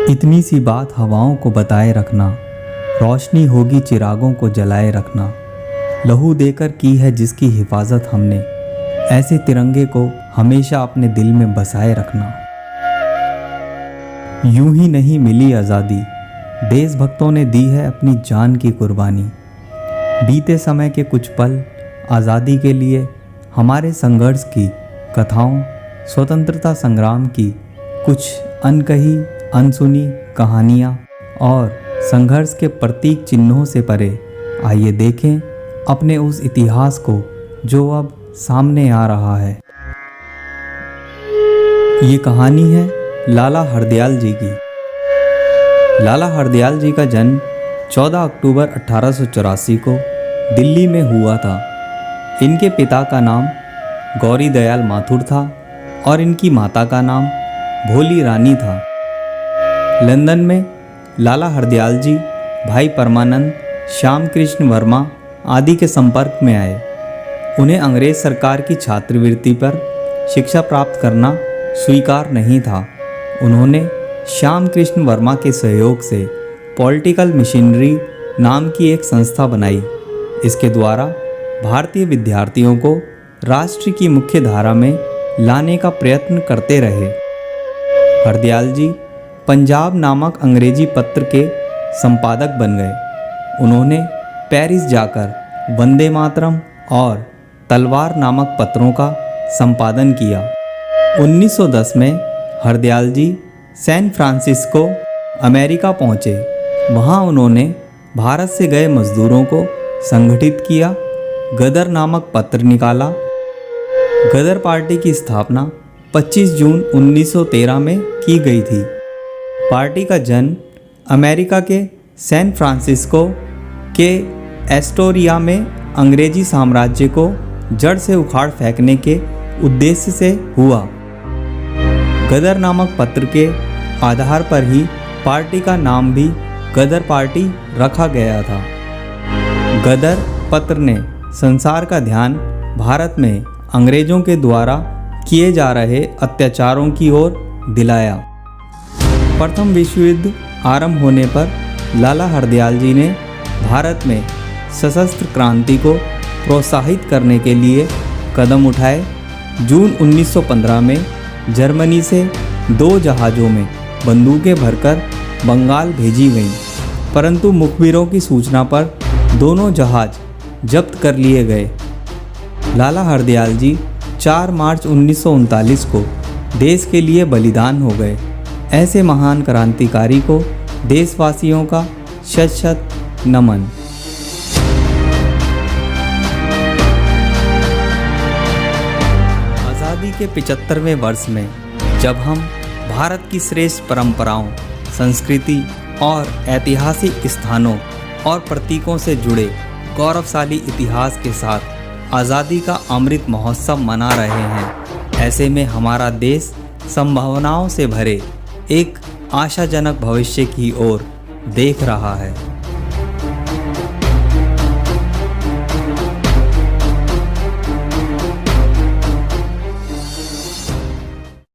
इतनी सी बात हवाओं को बताए रखना, रोशनी होगी चिरागों को जलाए रखना। लहू देकर की है जिसकी हिफाजत हमने, ऐसे तिरंगे को हमेशा अपने दिल में बसाए रखना। यूं ही नहीं मिली आज़ादी, देशभक्तों ने दी है अपनी जान की कुर्बानी। बीते समय के कुछ पल आज़ादी के लिए, हमारे संघर्ष की कथाओं, स्वतंत्रता संग्राम की कुछ अनकही अनसुनी कहानियाँ और संघर्ष के प्रतीक चिन्हों से परे। आइए देखें अपने उस इतिहास को जो अब सामने आ रहा है। ये कहानी है लाला हरदयाल जी की। लाला हरदयाल जी का जन्म 14 अक्टूबर 1884 को दिल्ली में हुआ था। इनके पिता का नाम गौरी दयाल माथुर था और इनकी माता का नाम भोली रानी था। लंदन में लाला हरदयाल जी भाई परमानंद, श्याम कृष्ण वर्मा आदि के संपर्क में आए। उन्हें अंग्रेज सरकार की छात्रवृत्ति पर शिक्षा प्राप्त करना स्वीकार नहीं था। उन्होंने श्याम कृष्ण वर्मा के सहयोग से पॉलिटिकल मिशनरी नाम की एक संस्था बनाई। इसके द्वारा भारतीय विद्यार्थियों को राष्ट्र की मुख्य धारा में लाने का प्रयत्न करते रहे। हरदयाल जी पंजाब नामक अंग्रेजी पत्र के संपादक बन गए। उन्होंने पेरिस जाकर वंदे मातरम और तलवार नामक पत्रों का संपादन किया। 1910 में हरदयाल जी सैन फ्रांसिस्को अमेरिका पहुँचे। वहाँ उन्होंने भारत से गए मजदूरों को संगठित किया, गदर नामक पत्र निकाला। गदर पार्टी की स्थापना 25 जून 1913 में की गई थी। पार्टी का जन्म अमेरिका के सैन फ्रांसिस्को के एस्टोरिया में अंग्रेजी साम्राज्य को जड़ से उखाड़ फेंकने के उद्देश्य से हुआ। गदर नामक पत्र के आधार पर ही पार्टी का नाम भी गदर पार्टी रखा गया था। गदर पत्र ने संसार का ध्यान भारत में अंग्रेजों के द्वारा किए जा रहे अत्याचारों की ओर दिलाया। प्रथम विश्व युद्ध आरंभ होने पर लाला हरदयाल जी ने भारत में सशस्त्र क्रांति को प्रोत्साहित करने के लिए कदम उठाए। जून 1915 में जर्मनी से 2 जहाज़ों में बंदूकें भरकर बंगाल भेजी गईं, परंतु मुखबिरों की सूचना पर दोनों जहाज़ जब्त कर लिए गए। लाला हरदयाल जी 4 मार्च 1939 को देश के लिए बलिदान हो गए। ऐसे महान क्रांतिकारी को देशवासियों का शत शत नमन। आज़ादी के 75वें वर्ष में जब हम भारत की श्रेष्ठ परंपराओं, संस्कृति और ऐतिहासिक स्थानों और प्रतीकों से जुड़े गौरवशाली इतिहास के साथ आज़ादी का अमृत महोत्सव मना रहे हैं, ऐसे में हमारा देश संभावनाओं से भरे एक आशाजनक भविष्य की ओर देख रहा है।